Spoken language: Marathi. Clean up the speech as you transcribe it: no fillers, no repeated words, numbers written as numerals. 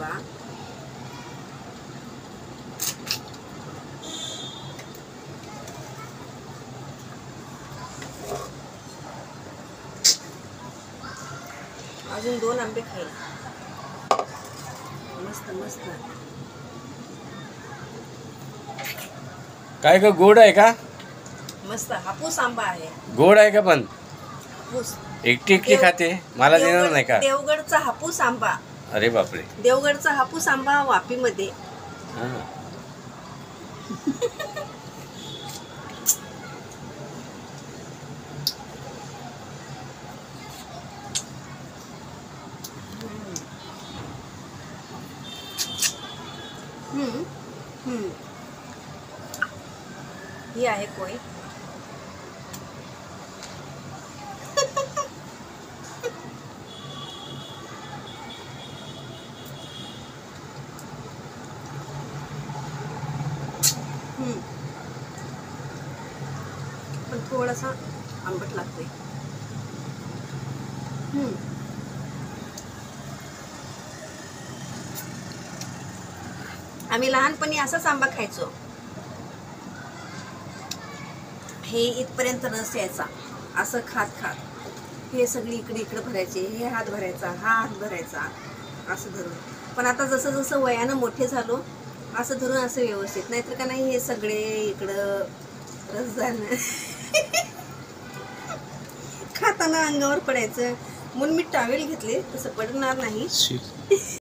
आंबा. अजून 2 आंबे खाईल. मस्त मस्त. काय ग, गोड आहे का? मस्त हापूस आंबा आहे. गोड आहे का? पण हापूस एकटी एकटी खाते, मला देणार नाही का? देवगडचा हापूस आंबा. अरे बापरे. देवगडचा हापूस आंबा वापीमध्ये. हां. ही आहे कोय. पण थोडासा आंबट लागते. आम्ही लहानपणी असाच आंबा खायचो. हे इथपर्यंत रस यायचा. असं खात खात हे सगळी इकडे इकडे भरायचे. हे हात भरायचा, हा हात भरायचा, असं धरून. पण आता जसं जसं वयानं मोठे झालो असं धरून असं व्यवस्थित. नाहीतर का नाही हे सगळे इकडं रस झालं खाताना अंगावर पडायचं. म्हणून मी टावेल घेतले, तसं पडणार नाही.